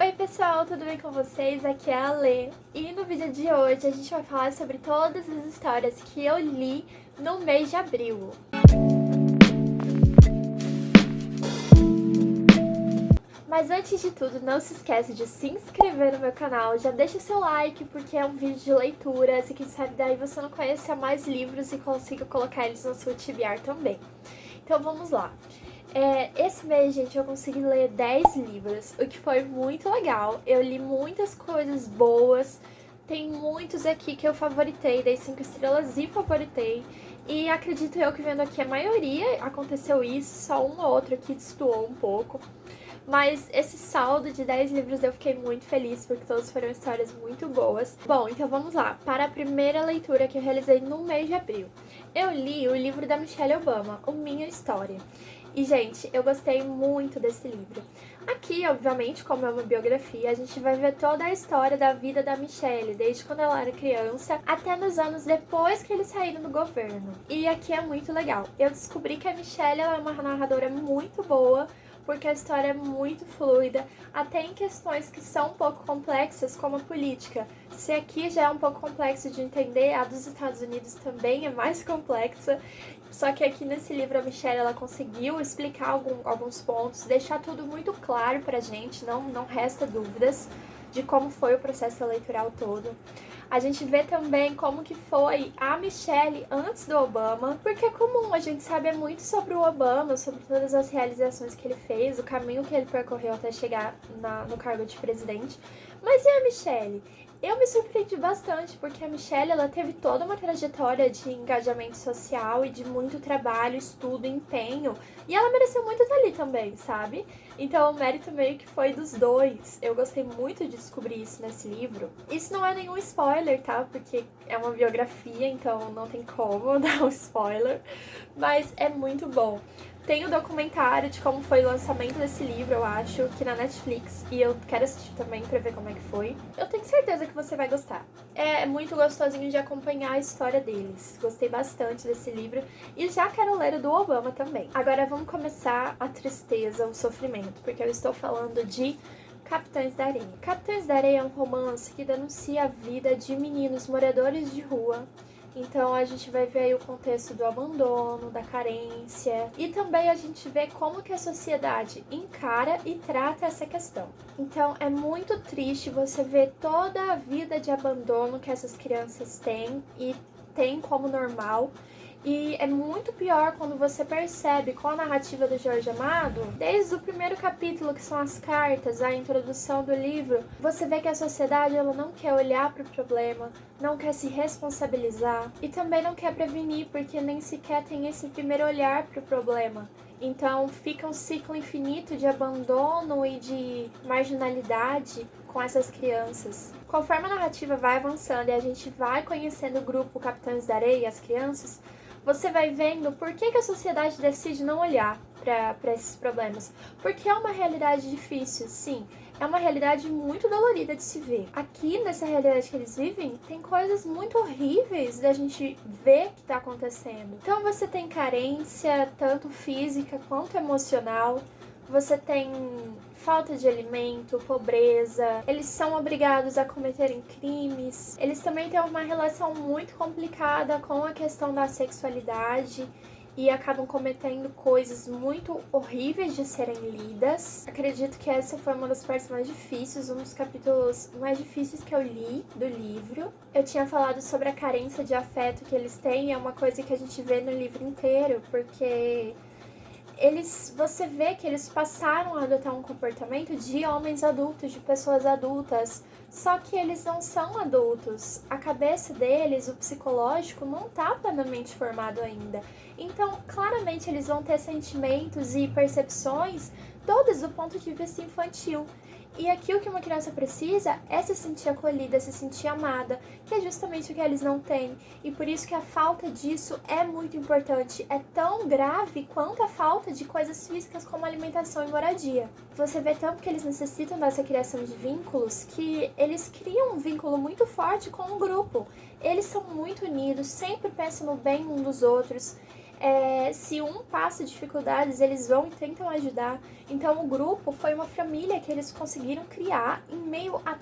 Oi pessoal, tudo bem com vocês? Aqui é a Lê e no vídeo de hoje a gente vai falar sobre todas as histórias que eu li no mês de abril. Mas antes de tudo, não se esqueça de se inscrever no meu canal, já deixa o seu like porque é um vídeo de leituras e quem sabe daí você não conheça mais livros e consiga colocar eles no seu TBR também. Então vamos lá. Esse mês, gente, eu consegui ler 10 livros, o que foi muito legal. Eu li muitas coisas boas, tem muitos aqui que eu favoritei, dei 5 estrelas e favoritei. E acredito eu que vendo aqui a maioria aconteceu isso, só um ou outro aqui destoou um pouco. Mas esse saldo de 10 livros eu fiquei muito feliz, porque todos foram histórias muito boas. Bom, então vamos lá, para a primeira leitura que eu realizei no mês de abril. Eu li o livro da Michelle Obama, O Minha História. E, gente, eu gostei muito desse livro. Aqui, obviamente, como é uma biografia, a gente vai ver toda a história da vida da Michelle, desde quando ela era criança até nos anos depois que eles saíram do governo. E aqui é muito legal. Eu descobri que a Michelle ela é uma narradora muito boa, porque a história é muito fluida, até em questões que são um pouco complexas, como a política. Se aqui já é um pouco complexo de entender, a dos Estados Unidos também é mais complexa, só que aqui nesse livro a Michelle ela conseguiu explicar alguns pontos, deixar tudo muito claro pra gente, não resta dúvidas de como foi o processo eleitoral todo. A gente vê também como que foi a Michelle antes do Obama, porque é comum, a gente sabe muito sobre o Obama, sobre todas as realizações que ele fez, o caminho que ele percorreu até chegar no cargo de presidente. Mas e a Michelle? Eu me surpreendi bastante, porque a Michelle ela teve toda uma trajetória de engajamento social e de muito trabalho, estudo, empenho, e ela mereceu muito estar ali também, sabe? Então o mérito meio que foi dos dois. Eu gostei muito de descobrir isso nesse livro. Isso não é nenhum spoiler, tá? Porque é uma biografia, então não tem como dar um spoiler, mas é muito bom. Tem o documentário de como foi o lançamento desse livro, eu acho, aqui na Netflix. E eu quero assistir também pra ver como é que foi. Eu tenho certeza que você vai gostar. É muito gostosinho de acompanhar a história deles. Gostei bastante desse livro. E já quero ler o do Obama também. Agora vamos começar a tristeza, o sofrimento. Porque eu estou falando de Capitães da Areia. Capitães da Areia é um romance que denuncia a vida de meninos moradores de rua. Então a gente vai ver aí o contexto do abandono, da carência e também a gente vê como que a sociedade encara e trata essa questão. Então é muito triste você ver toda a vida de abandono que essas crianças têm e têm como normal. E é muito pior quando você percebe com a narrativa do Jorge Amado, desde o primeiro capítulo, que são as cartas, a introdução do livro, você vê que a sociedade ela não quer olhar para o problema, não quer se responsabilizar e também não quer prevenir, porque nem sequer tem esse primeiro olhar para o problema. Então fica um ciclo infinito de abandono e de marginalidade com essas crianças. Conforme a narrativa vai avançando e a gente vai conhecendo o grupo Capitães da Areia, as crianças, você vai vendo por que a sociedade decide não olhar para esses problemas. Porque é uma realidade difícil, sim. É uma realidade muito dolorida de se ver. Aqui, nessa realidade que eles vivem, tem coisas muito horríveis da gente ver que tá acontecendo. Então você tem carência, tanto física quanto emocional. Você tem falta de alimento, pobreza, eles são obrigados a cometerem crimes. Eles também têm uma relação muito complicada com a questão da sexualidade e acabam cometendo coisas muito horríveis de serem lidas. Acredito que essa foi uma das partes mais difíceis, um dos capítulos mais difíceis que eu li do livro. Eu tinha falado sobre a carência de afeto que eles têm, é uma coisa que a gente vê no livro inteiro, porque você vê que eles passaram a adotar um comportamento de homens adultos, de pessoas adultas, só que eles não são adultos. A cabeça deles, o psicológico, não está plenamente formado ainda. Então, claramente, eles vão ter sentimentos e percepções todas do ponto de vista infantil. E aqui o que uma criança precisa é se sentir acolhida, se sentir amada, que é justamente o que eles não têm. E por isso que a falta disso é muito importante. É tão grave quanto a falta de coisas físicas como alimentação e moradia. Você vê tanto que eles necessitam dessa criação de vínculos que eles criam um vínculo muito forte com o grupo. Eles são muito unidos, sempre pensam no bem um dos outros. Se um passa dificuldades, eles vão e tentam ajudar. Então o grupo foi uma família que eles conseguiram criar em meio a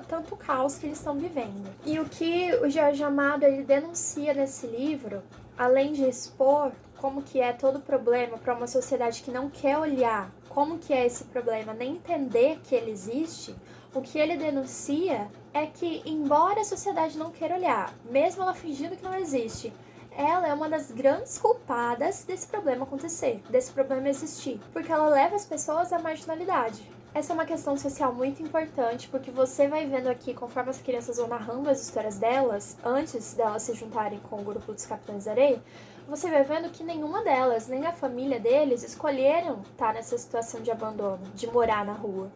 tanto caos que eles estão vivendo. E o que o Jorge Amado ele denuncia nesse livro, além de expor como que é todo o problema para uma sociedade que não quer olhar como que é esse problema, nem entender que ele existe, o que ele denuncia é que, embora a sociedade não queira olhar, mesmo ela fingindo que não existe, ela é uma das grandes culpadas desse problema acontecer, desse problema existir, porque ela leva as pessoas à marginalidade. Essa é uma questão social muito importante, porque você vai vendo aqui, conforme as crianças vão narrando as histórias delas, antes delas se juntarem com o grupo dos Capitães da Areia, você vai vendo que nenhuma delas, nem a família deles, escolheram estar nessa situação de abandono, de morar na rua.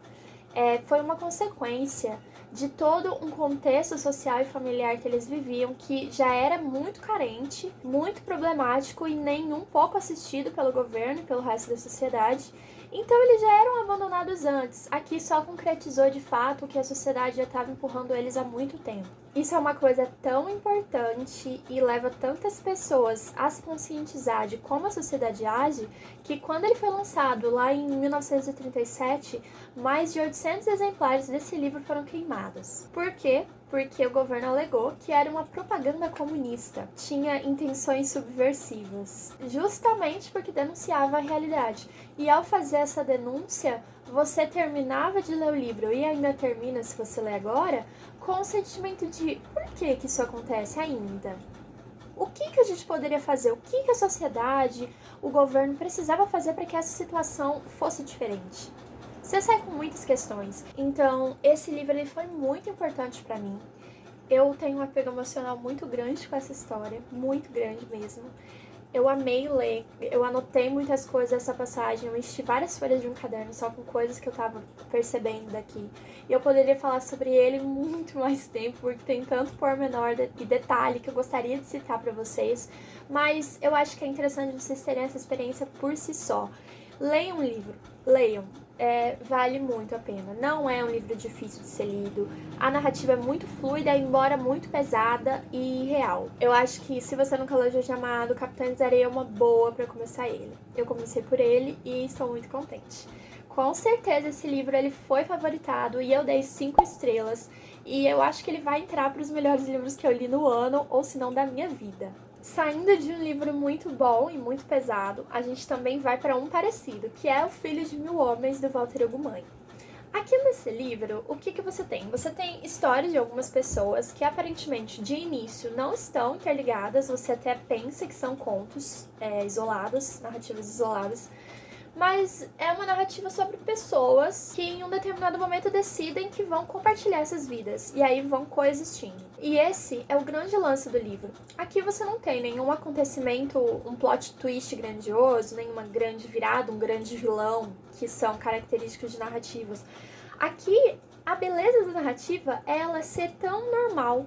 Foi uma consequência de todo um contexto social e familiar que eles viviam, que já era muito carente, muito problemático e nem um pouco assistido pelo governo e pelo resto da sociedade. Então eles já eram abandonados antes. Aqui só concretizou de fato o que a sociedade já estava empurrando eles há muito tempo. Isso é uma coisa tão importante e leva tantas pessoas a se conscientizar de como a sociedade age, que quando ele foi lançado lá em 1937, mais de 800 exemplares desse livro foram queimados. Por quê? Porque o governo alegou que era uma propaganda comunista, tinha intenções subversivas, justamente porque denunciava a realidade. E ao fazer essa denúncia, você terminava de ler o livro e ainda termina, se você ler agora, com o sentimento de por que isso acontece ainda? O que a gente poderia fazer? O que a sociedade, o governo precisava fazer para que essa situação fosse diferente? Você sai com muitas questões. Então, esse livro ele foi muito importante para mim. Eu tenho um apego emocional muito grande com essa história, muito grande mesmo. Eu amei ler, eu anotei muitas coisas dessa passagem, eu enchi várias folhas de um caderno só com coisas que eu tava percebendo daqui. E eu poderia falar sobre ele muito mais tempo, porque tem tanto pormenor e detalhe que eu gostaria de citar para vocês, mas eu acho que é interessante vocês terem essa experiência por si só. Leiam o livro, leiam. Vale muito a pena. Não é um livro difícil de ser lido. A narrativa é muito fluida, embora muito pesada e real. Eu acho que se você nunca leu Jorge Amado, Capitães da Areia é uma boa para começar ele. Eu comecei por ele e estou muito contente. Com certeza esse livro ele foi favoritado e eu dei 5 estrelas. E eu acho que ele vai entrar para os melhores livros que eu li no ano, ou se não da minha vida. Saindo de um livro muito bom e muito pesado, a gente também vai para um parecido, que é O Filho de Mil Homens, do Walter Ugumãe. Aqui nesse livro, o que você tem? Você tem histórias de algumas pessoas que aparentemente de início não estão interligadas, você até pensa que são contos isolados, narrativas isoladas, mas é uma narrativa sobre pessoas que em um determinado momento decidem que vão compartilhar essas vidas e aí vão coexistindo. E esse é o grande lance do livro. Aqui você não tem nenhum acontecimento, um plot twist grandioso, nenhuma grande virada, um grande vilão, que são características de narrativas. Aqui, a beleza da narrativa é ela ser tão normal.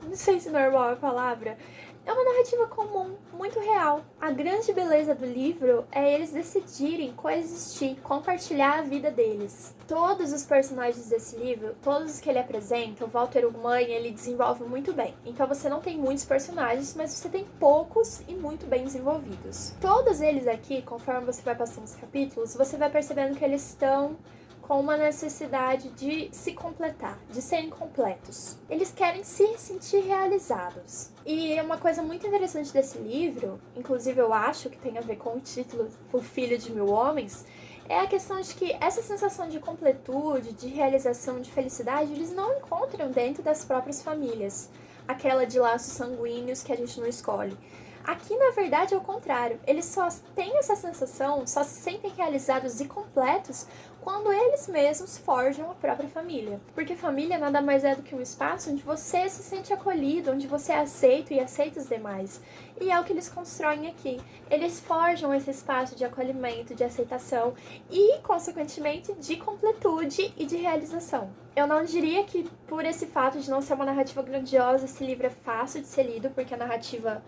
Não sei se normal é a palavra. É uma narrativa comum, muito real. A grande beleza do livro é eles decidirem coexistir, compartilhar a vida deles. Todos os personagens desse livro, todos os que ele apresenta, o Walter Ugumãe, ele desenvolve muito bem. Então você não tem muitos personagens, mas você tem poucos e muito bem desenvolvidos. Todos eles aqui, conforme você vai passando os capítulos, você vai percebendo que eles estão com uma necessidade de se completar, de serem completos. Eles querem se sentir realizados. E uma coisa muito interessante desse livro, inclusive eu acho que tem a ver com o título O Filho de Mil Homens, é a questão de que essa sensação de completude, de realização, de felicidade, eles não encontram dentro das próprias famílias. Aquela de laços sanguíneos que a gente não escolhe. Aqui, na verdade, é o contrário. Eles só têm essa sensação, só se sentem realizados e completos quando eles mesmos forjam a própria família. Porque família nada mais é do que um espaço onde você se sente acolhido, onde você é aceito e aceita os demais. E é o que eles constroem aqui. Eles forjam esse espaço de acolhimento, de aceitação e, consequentemente, de completude e de realização. Eu não diria que, por esse fato de não ser uma narrativa grandiosa, esse livro é fácil de ser lido, porque a narrativa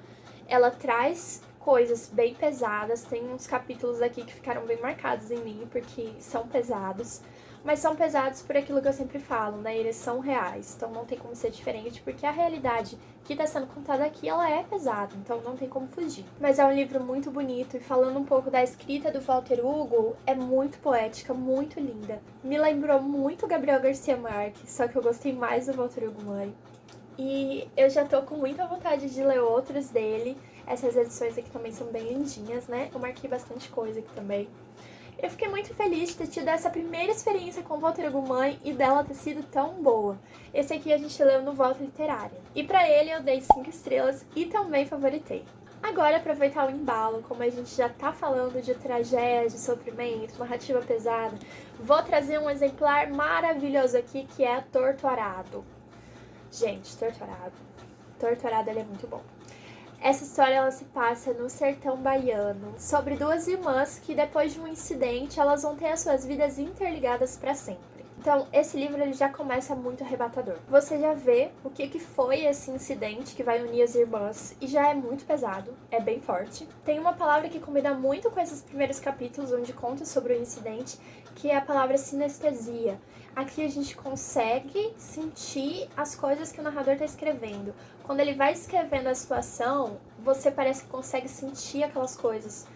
ela traz coisas bem pesadas, tem uns capítulos aqui que ficaram bem marcados em mim, porque são pesados, mas são pesados por aquilo que eu sempre falo, né? Eles são reais, então não tem como ser diferente, porque a realidade que tá sendo contada aqui, ela é pesada, então não tem como fugir. Mas é um livro muito bonito, e falando um pouco da escrita do Walter Hugo, é muito poética, muito linda. Me lembrou muito Gabriel Garcia Marques, só que eu gostei mais do Walter Hugo mãe. E eu já tô com muita vontade de ler outros dele. Essas edições aqui também são bem lindinhas, né? Eu marquei bastante coisa aqui também. Eu fiquei muito feliz de ter tido essa primeira experiência com Walter Hugo mãe e dela ter sido tão boa. Esse aqui a gente leu no Volta Literária. E pra ele eu dei 5 estrelas e também favoritei. Agora, aproveitar o embalo, como a gente já tá falando de tragédia, de sofrimento, narrativa pesada, vou trazer um exemplar maravilhoso aqui que é Torturado. Gente, Torturado. Torturado, ele é muito bom. Essa história ela se passa no sertão baiano, sobre 2 irmãs que depois de um incidente elas vão ter as suas vidas interligadas para sempre. Então, esse livro ele já começa muito arrebatador. Você já vê o que foi esse incidente que vai unir as irmãs e já é muito pesado, é bem forte. Tem uma palavra que combina muito com esses primeiros capítulos onde conta sobre o incidente, que é a palavra sinestesia. Aqui a gente consegue sentir as coisas que o narrador está escrevendo. Quando ele vai escrevendo a situação, você parece que consegue sentir aquelas coisas.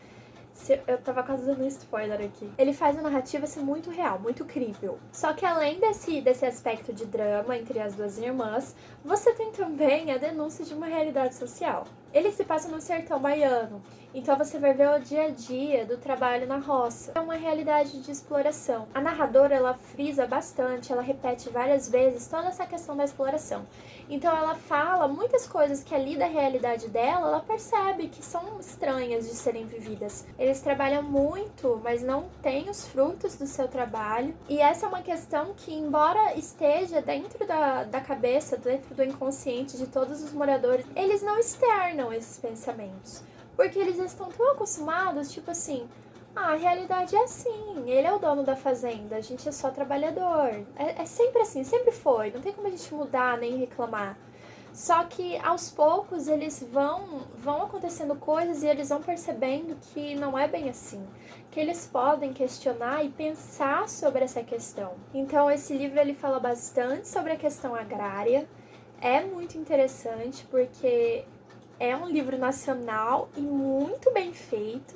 Eu tava quase dando um spoiler aqui. Ele faz a narrativa ser muito real, muito crível. Só que além desse aspecto de drama entre as 2 irmãs, você tem também a denúncia de uma realidade social. Ele se passa no sertão baiano, então você vai ver o dia a dia do trabalho na roça. É uma realidade de exploração. A narradora, ela frisa bastante, ela repete várias vezes toda essa questão da exploração. Então ela fala muitas coisas que ali da realidade dela, ela percebe que são estranhas de serem vividas. Eles trabalham muito, mas não têm os frutos do seu trabalho. E essa é uma questão que, embora esteja dentro da cabeça, dentro do inconsciente de todos os moradores, eles não externam esses pensamentos. Porque eles estão tão acostumados, tipo assim, a realidade é assim, ele é o dono da fazenda, a gente é só trabalhador. É sempre assim, sempre foi, não tem como a gente mudar nem reclamar. Só que aos poucos eles vão acontecendo coisas e eles vão percebendo que não é bem assim, que eles podem questionar e pensar sobre essa questão. Então esse livro ele fala bastante sobre a questão agrária, é muito interessante porque é um livro nacional e muito bem feito.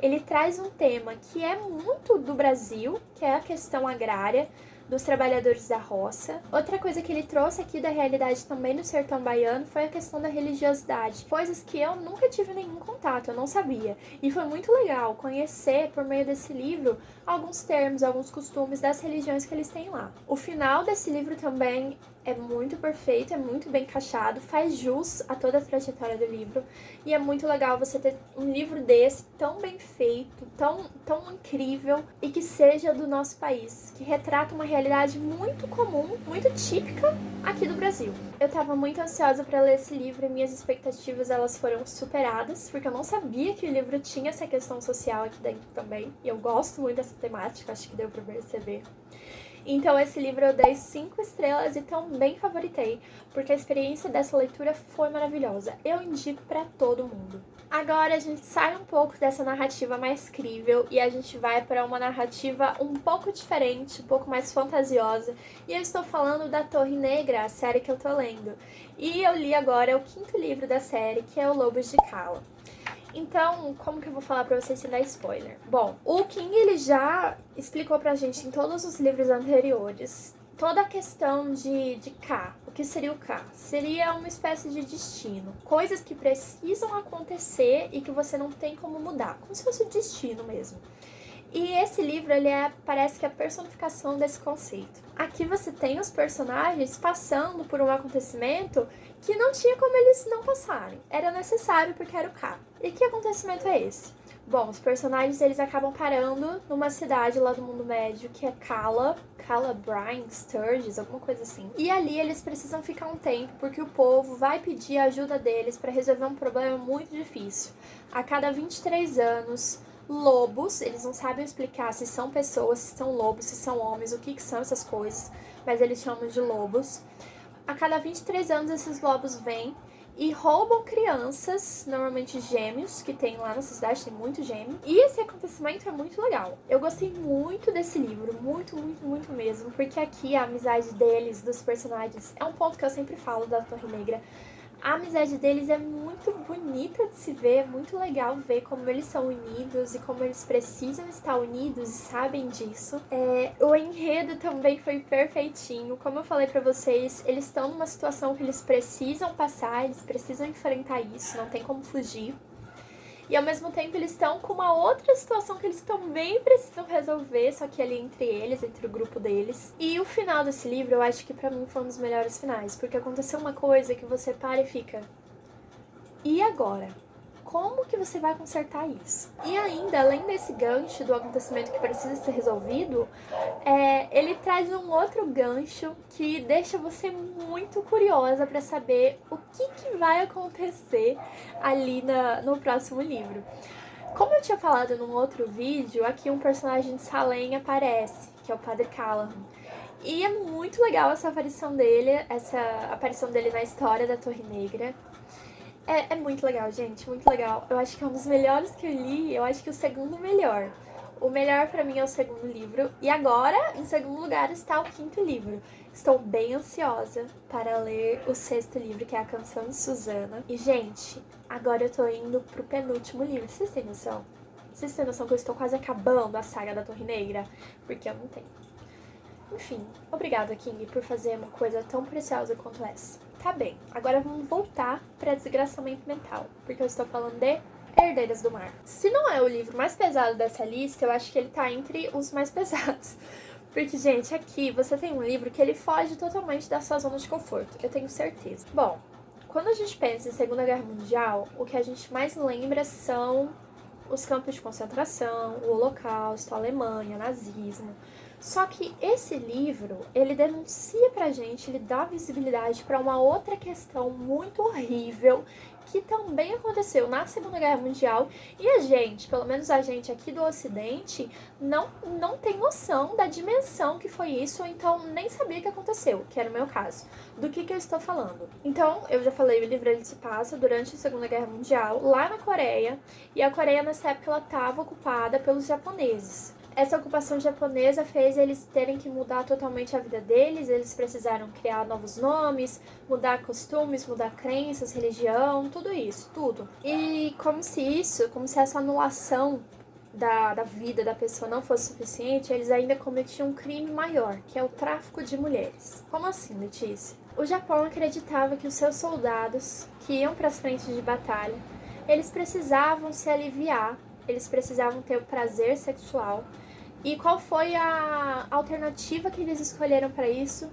Ele traz um tema que é muito do Brasil, que é a questão agrária, dos trabalhadores da roça. Outra coisa que ele trouxe aqui da realidade também no sertão baiano foi a questão da religiosidade. Coisas que eu nunca tive nenhum contato, eu não sabia. E foi muito legal conhecer, por meio desse livro, alguns termos, alguns costumes das religiões que eles têm lá. O final desse livro também é muito perfeito, é muito bem encaixado, faz jus a toda a trajetória do livro. E é muito legal você ter um livro desse, tão bem feito, tão incrível, e que seja do nosso país, que retrata uma realidade muito comum, muito típica aqui do Brasil. Eu tava muito ansiosa para ler esse livro e minhas expectativas elas foram superadas, porque eu não sabia que o livro tinha essa questão social aqui dentro também. E eu gosto muito dessa temática, acho que deu para perceber. Então esse livro eu dei 5 estrelas e também favoritei, porque a experiência dessa leitura foi maravilhosa. Eu indico para todo mundo. Agora a gente sai um pouco dessa narrativa mais crível e a gente vai para uma narrativa um pouco diferente, um pouco mais fantasiosa. E eu estou falando da Torre Negra, a série que eu tô lendo. E eu li agora o 5º livro da série, que é o Lobos de Cala. Então, como que eu vou falar pra vocês sem dar spoiler? Bom, o King, ele já explicou pra gente em todos os livros anteriores toda a questão de K. O que seria o K? Seria uma espécie de destino. Coisas que precisam acontecer e que você não tem como mudar. Como se fosse o destino mesmo. E esse livro, ele parece que é a personificação desse conceito. Aqui você tem os personagens passando por um acontecimento que não tinha como eles não passarem. Era necessário porque era o K. E que acontecimento é esse? Bom, os personagens, eles acabam parando numa cidade lá do mundo médio, que é Calabrian, Sturgis, alguma coisa assim. E ali eles precisam ficar um tempo, porque o povo vai pedir a ajuda deles para resolver um problema muito difícil. A cada 23 anos... lobos, eles não sabem explicar se são pessoas, se são lobos, se são homens, o que são essas coisas, mas eles chamam de lobos. A cada 23 anos esses lobos vêm e roubam crianças, normalmente gêmeos, que tem lá nessa cidade, tem muito gêmeo. E esse acontecimento é muito legal. Eu gostei muito desse livro, muito, muito, muito mesmo, porque aqui a amizade deles, dos personagens, é um ponto que eu sempre falo da Torre Negra. A amizade deles é muito bonita de se ver, é muito legal ver como eles são unidos e como eles precisam estar unidos e sabem disso. O enredo também foi perfeitinho. Como eu falei pra vocês, eles estão numa situação que eles precisam passar, eles precisam enfrentar isso, não tem como fugir. E ao mesmo tempo eles estão com uma outra situação que eles também precisam resolver, só que ali entre eles, entre o grupo deles. E o final desse livro eu acho que pra mim foi um dos melhores finais, porque aconteceu uma coisa que você para e fica: e agora? Como que você vai consertar isso? E ainda, além desse gancho do acontecimento que precisa ser resolvido, ele traz um outro gancho que deixa você muito curiosa para saber o que vai acontecer ali no próximo livro. Como eu tinha falado num outro vídeo, aqui um personagem de Salem aparece, que é o Padre Callahan. E é muito legal essa aparição dele na história da Torre Negra. É muito legal, gente, muito legal. Eu acho que é um dos melhores que eu li, eu acho que o segundo melhor. O melhor pra mim é o segundo livro. E agora, em segundo lugar, está o quinto livro. Estou bem ansiosa para ler o sexto livro, que é A Canção de Susana. E, gente, agora eu tô indo pro penúltimo livro. Vocês têm noção? Vocês têm noção que eu estou quase acabando a saga da Torre Negra? Porque eu não tenho. Enfim, obrigada, King, por fazer uma coisa tão preciosa quanto essa. Tá bem, agora vamos voltar pra desgraçamento mental, porque eu estou falando de Herdeiras do Mar. Se não é o livro mais pesado dessa lista, eu acho que ele tá entre os mais pesados. Porque, gente, aqui você tem um livro que ele foge totalmente da sua zona de conforto, eu tenho certeza. Bom, quando a gente pensa em Segunda Guerra Mundial, o que a gente mais lembra são os campos de concentração, o Holocausto, a Alemanha, o nazismo. Só que esse livro, ele denuncia pra gente, ele dá visibilidade para uma outra questão muito horrível que também aconteceu na Segunda Guerra Mundial e a gente, pelo menos a gente aqui do Ocidente, não tem noção da dimensão que foi isso, ou então nem sabia que aconteceu, que era o meu caso. Do que eu estou falando? Então, eu já falei, o livro ele se passa durante a Segunda Guerra Mundial, lá na Coreia, e a Coreia nessa época ela estava ocupada pelos japoneses. Essa ocupação japonesa fez eles terem que mudar totalmente a vida deles, eles precisaram criar novos nomes, mudar costumes, mudar crenças, religião, tudo isso, tudo. E como se essa anulação da vida da pessoa não fosse suficiente, eles ainda cometiam um crime maior, que é o tráfico de mulheres. Como assim, Letícia? O Japão acreditava que os seus soldados, que iam para as frentes de batalha, eles precisavam se aliviar, eles precisavam ter o prazer sexual. E qual foi a alternativa que eles escolheram para isso?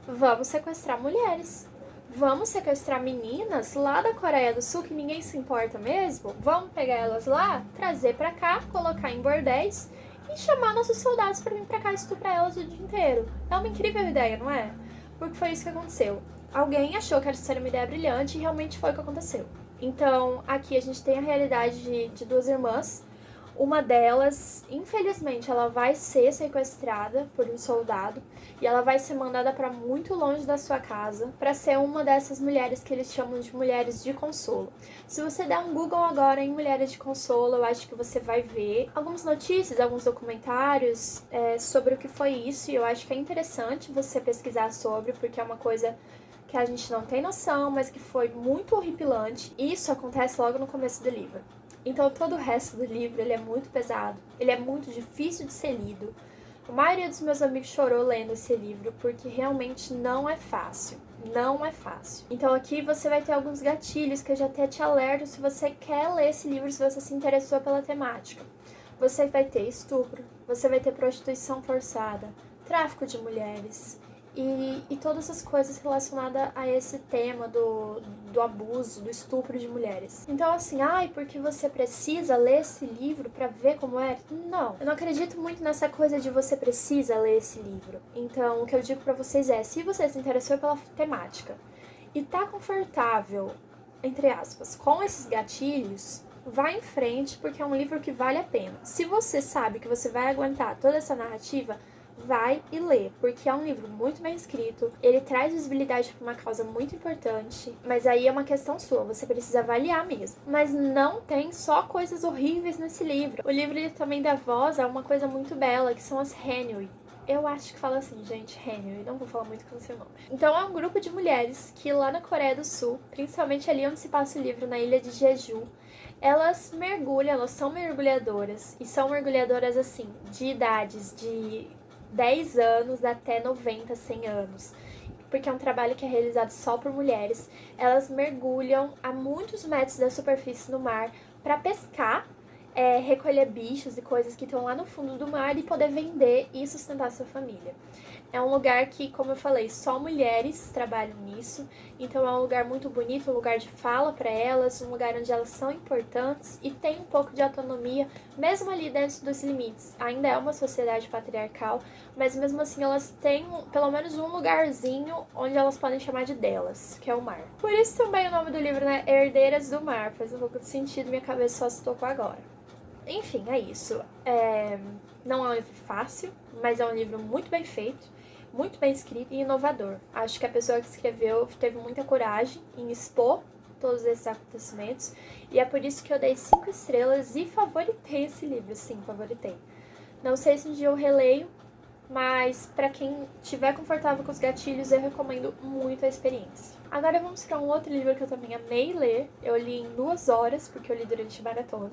Vamos sequestrar mulheres. Vamos sequestrar meninas lá da Coreia do Sul, que ninguém se importa mesmo. Vamos pegar elas lá, trazer para cá, colocar em bordéis e chamar nossos soldados para vir para cá e estuprar elas o dia inteiro. É uma incrível ideia, não é? Porque foi isso que aconteceu. Alguém achou que essa era uma ideia brilhante e realmente foi o que aconteceu. Então, aqui a gente tem a realidade de duas irmãs. Uma delas, infelizmente, ela vai ser sequestrada por um soldado e ela vai ser mandada para muito longe da sua casa para ser uma dessas mulheres que eles chamam de mulheres de consolo. Se você der um Google agora em mulheres de consolo, eu acho que você vai ver algumas notícias, alguns documentários sobre o que foi isso, e eu acho que é interessante você pesquisar sobre, porque é uma coisa que a gente não tem noção, mas que foi muito horripilante. E isso acontece logo no começo do livro. Então todo o resto do livro ele é muito pesado, ele é muito difícil de ser lido. A maioria dos meus amigos chorou lendo esse livro porque realmente não é fácil, não é fácil. Então aqui você vai ter alguns gatilhos que eu já até te alerto se você quer ler esse livro, se você se interessou pela temática. Você vai ter estupro, você vai ter prostituição forçada, tráfico de mulheres, e todas as coisas relacionadas a esse tema do abuso, do estupro de mulheres. Então assim, porque você precisa ler esse livro pra ver como é? Não, eu não acredito muito nessa coisa de você precisa ler esse livro. Então o que eu digo pra vocês é, se você se interessou pela temática e tá confortável, entre aspas, com esses gatilhos, vá em frente porque é um livro que vale a pena. Se você sabe que você vai aguentar toda essa narrativa, vai e lê, porque é um livro muito bem escrito, ele traz visibilidade para uma causa muito importante, mas aí é uma questão sua, você precisa avaliar mesmo. Mas não tem só coisas horríveis nesse livro. O livro ele também dá voz a uma coisa muito bela, que são as Henry. Eu acho que fala assim, gente, Henry, não vou falar muito com o seu nome. Então é um grupo de mulheres que lá na Coreia do Sul, principalmente ali onde se passa o livro, na ilha de Jeju, elas mergulham, elas são mergulhadoras, e são mergulhadoras assim, de idades de 10 anos até 90, 100 anos. Porque é um trabalho que é realizado só por mulheres. Elas mergulham a muitos metros da superfície no mar para pescar, recolher bichos e coisas que estão lá no fundo do mar e poder vender e sustentar sua família. É um lugar que, como eu falei, só mulheres trabalham nisso, então é um lugar muito bonito, um lugar de fala para elas, um lugar onde elas são importantes e tem um pouco de autonomia, mesmo ali dentro dos limites. Ainda é uma sociedade patriarcal, mas mesmo assim elas têm pelo menos um lugarzinho onde elas podem chamar de delas, que é o mar. Por isso também o nome do livro, né, Herdeiras do Mar, faz um pouco de sentido, minha cabeça só se tocou agora. Enfim, é isso. Não é um livro fácil, mas é um livro muito bem feito, muito bem escrito e inovador. Acho que a pessoa que escreveu teve muita coragem em expor todos esses acontecimentos, e é por isso que eu dei 5 estrelas e favoritei esse livro. Sim, favoritei. Não sei se um dia eu releio, mas para quem estiver confortável com os gatilhos, eu recomendo muito a experiência. Agora vamos para um outro livro que eu também amei ler. Eu li em 2 horas, porque eu li durante a maratona.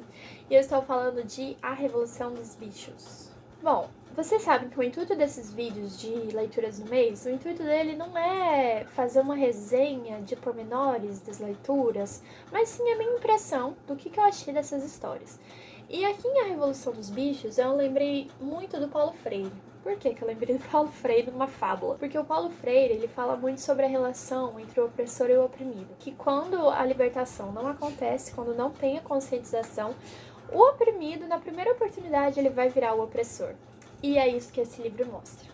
E eu estou falando de A Revolução dos Bichos. Bom, vocês sabem que o intuito desses vídeos de leituras no mês, o intuito dele não é fazer uma resenha de pormenores das leituras, mas sim a minha impressão do que eu achei dessas histórias. E aqui em A Revolução dos Bichos, eu lembrei muito do Paulo Freire. Por que eu lembrei do Paulo Freire numa fábula? Porque o Paulo Freire, ele fala muito sobre a relação entre o opressor e o oprimido. Que quando a libertação não acontece, quando não tem a conscientização, o oprimido, na primeira oportunidade, ele vai virar o opressor. E é isso que esse livro mostra.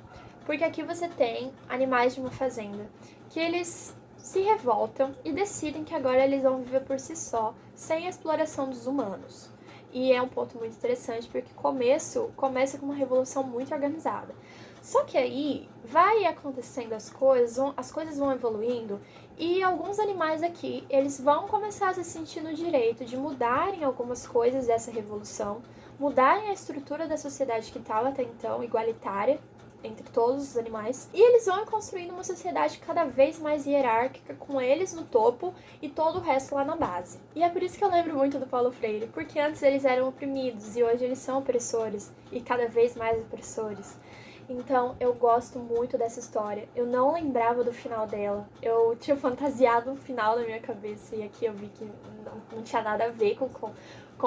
Porque aqui você tem animais de uma fazenda que eles se revoltam e decidem que agora eles vão viver por si só, sem a exploração dos humanos. E é um ponto muito interessante, porque começa com uma revolução muito organizada. Só que aí vai acontecendo as coisas vão evoluindo, e alguns animais aqui, eles vão começar a se sentir no direito de mudarem algumas coisas dessa revolução, mudarem a estrutura da sociedade que estava até então igualitária entre todos os animais, e eles vão construindo uma sociedade cada vez mais hierárquica, com eles no topo e todo o resto lá na base. E é por isso que eu lembro muito do Paulo Freire, porque antes eles eram oprimidos e hoje eles são opressores, e cada vez mais opressores. Então eu gosto muito dessa história. Eu não lembrava do final dela. Eu tinha fantasiado um final na minha cabeça e aqui eu vi que não tinha nada a ver com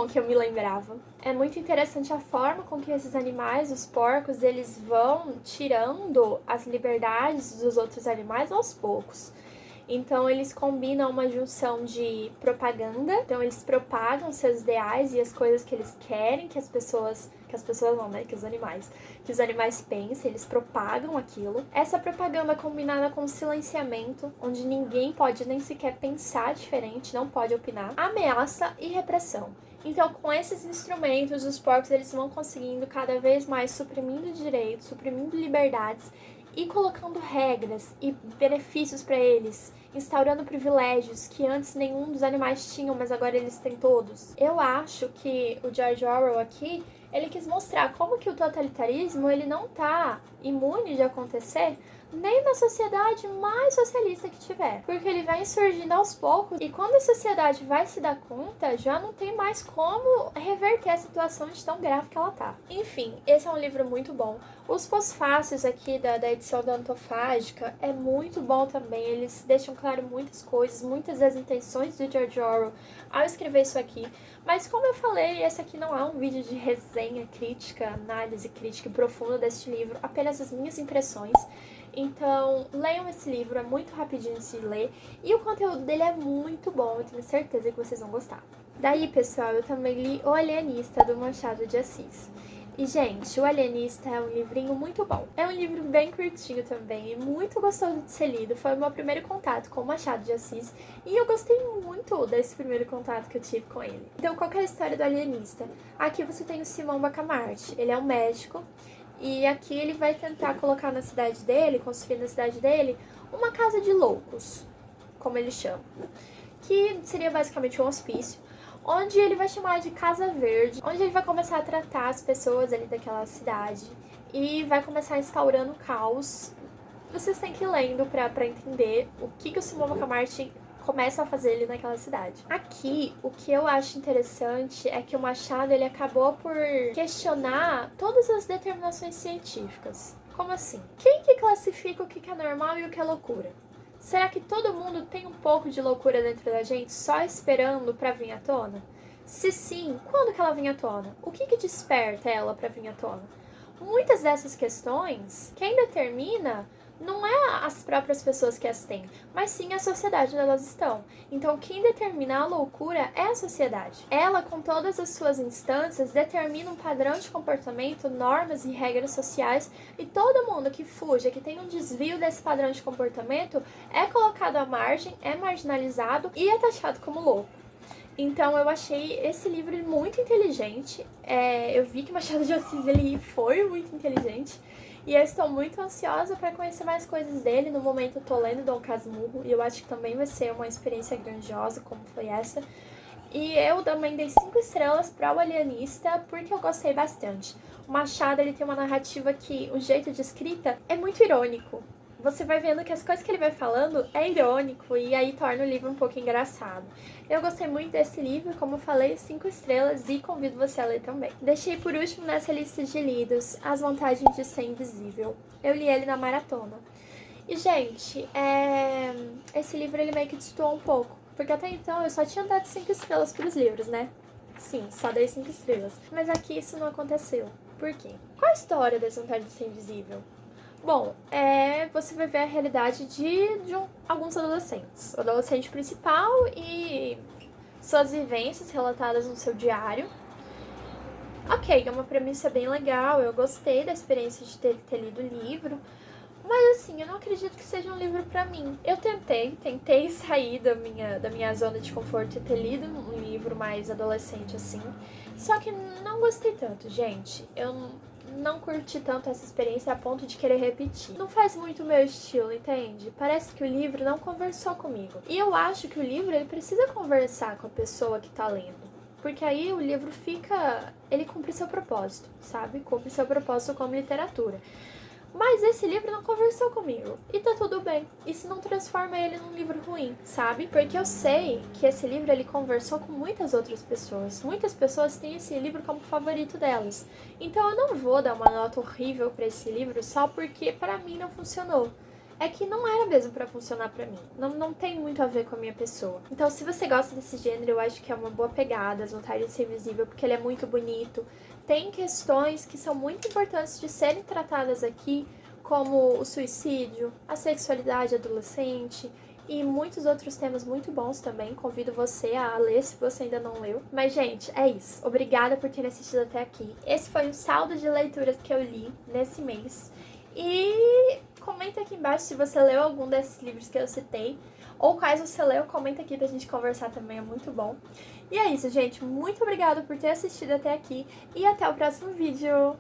o que eu me lembrava. É muito interessante a forma com que esses animais, os porcos, eles vão tirando as liberdades dos outros animais aos poucos. Então eles combinam uma junção de propaganda, então eles propagam seus ideais e as coisas que eles querem que os animais pensem, eles propagam aquilo. Essa propaganda combinada com silenciamento, onde ninguém pode nem sequer pensar diferente, não pode opinar, ameaça e repressão. Então, com esses instrumentos, os porcos eles vão conseguindo cada vez mais suprimindo direitos, suprimindo liberdades e colocando regras e benefícios para eles, instaurando privilégios que antes nenhum dos animais tinham, mas agora eles têm todos. Eu acho que o George Orwell aqui, ele quis mostrar como que o totalitarismo ele não tá imune de acontecer nem na sociedade mais socialista que tiver, porque ele vai surgindo aos poucos e quando a sociedade vai se dar conta, já não tem mais como reverter a situação de tão grave que ela tá. Enfim, esse é um livro muito bom. Os pós-fácios aqui da edição da Antofágica é muito bom também, eles deixam claro muitas coisas, muitas das intenções do George Orwell ao escrever isso aqui, mas como eu falei, esse aqui não é um vídeo de resenha crítica, análise crítica profunda deste livro, apenas as minhas impressões. Então, leiam esse livro, é muito rapidinho de se ler e o conteúdo dele é muito bom, eu tenho certeza que vocês vão gostar. Daí, pessoal, eu também li O Alienista, do Machado de Assis. E, gente, O Alienista é um livrinho muito bom. É um livro bem curtinho também e muito gostoso de ser lido. Foi o meu primeiro contato com o Machado de Assis e eu gostei muito desse primeiro contato que eu tive com ele. Então, qual que é a história do alienista? Aqui você tem o Simão Bacamarte. Ele é um médico E aqui ele vai tentar colocar na cidade dele, construir na cidade dele, uma casa de loucos, como ele chama. Que seria basicamente um hospício, onde ele vai chamar de Casa Verde, onde ele vai começar a tratar as pessoas ali daquela cidade e vai começar instaurando caos. Vocês têm que ir lendo pra entender o que o Simão Bacamarte começa a fazer ali naquela cidade. Aqui, o que eu acho interessante é que o Machado ele acabou por questionar todas as determinações científicas. Como assim? Quem que classifica o que é normal e o que é loucura? Será que todo mundo tem um pouco de loucura dentro da gente só esperando pra vir à tona? Se sim, quando que ela vem à tona? O que desperta ela pra vir à tona? Muitas dessas questões, quem determina não é as próprias pessoas que as têm, mas sim a sociedade onde elas estão. Então, quem determina a loucura é a sociedade. Ela, com todas as suas instâncias, determina um padrão de comportamento, normas e regras sociais, e todo mundo que fuja, que tem um desvio desse padrão de comportamento, é colocado à margem, é marginalizado e é taxado como louco. Então eu achei esse livro muito inteligente. Eu vi que Machado de Assis ele foi muito inteligente. E eu estou muito ansiosa para conhecer mais coisas dele. No momento eu tô lendo Dom Casmurro e eu acho que também vai ser uma experiência grandiosa como foi essa. E eu também dei 5 estrelas para O Alienista porque eu gostei bastante. O Machado ele tem uma narrativa que o jeito de escrita é muito irônico. Você vai vendo que as coisas que ele vai falando é irônico e aí torna o livro um pouco engraçado. Eu gostei muito desse livro, como eu falei, 5 estrelas e convido você a ler também. Deixei por último nessa lista de lidos As Vantagens de Ser Invisível. Eu li ele na maratona. E, gente, esse livro ele meio que destoou um pouco, porque até então eu só tinha dado 5 estrelas pros livros, né? Sim, só dei 5 estrelas. Mas aqui isso não aconteceu. Por quê? Qual a história das Vantagens de Ser Invisível? Bom, você vai ver a realidade de alguns adolescentes. O adolescente principal e suas vivências relatadas no seu diário. Ok, é uma premissa bem legal, eu gostei da experiência de ter lido o livro, mas assim, eu não acredito que seja um livro pra mim. Eu tentei sair da minha zona de conforto e ter lido um livro mais adolescente assim, só que não gostei tanto, gente. Eu não curti tanto essa experiência a ponto de querer repetir. Não faz muito o meu estilo, entende? Parece que o livro não conversou comigo. E eu acho que o livro ele precisa conversar com a pessoa que tá lendo. Porque aí o livro ele cumpre seu propósito, sabe? Cumpre seu propósito como literatura. Mas esse livro não conversou comigo. E tá tudo bem. Isso não transforma ele num livro ruim, sabe? Porque eu sei que esse livro ele conversou com muitas outras pessoas. Muitas pessoas têm esse livro como favorito delas. Então eu não vou dar uma nota horrível pra esse livro só porque pra mim não funcionou. É que não era mesmo pra funcionar pra mim. Não tem muito a ver com a minha pessoa. Então, se você gosta desse gênero, eu acho que é uma boa pegada, As Vantagens de Ser Invisível, porque ele é muito bonito. Tem questões que são muito importantes de serem tratadas aqui, como o suicídio, a sexualidade adolescente e muitos outros temas muito bons também. Convido você a ler se você ainda não leu. Mas, gente, é isso. Obrigada por ter assistido até aqui. Esse foi o saldo de leituras que eu li nesse mês. E comenta aqui embaixo se você leu algum desses livros que eu citei, ou quais você leu, comenta aqui pra gente conversar também, é muito bom. E é isso, gente, muito obrigada por ter assistido até aqui e até o próximo vídeo!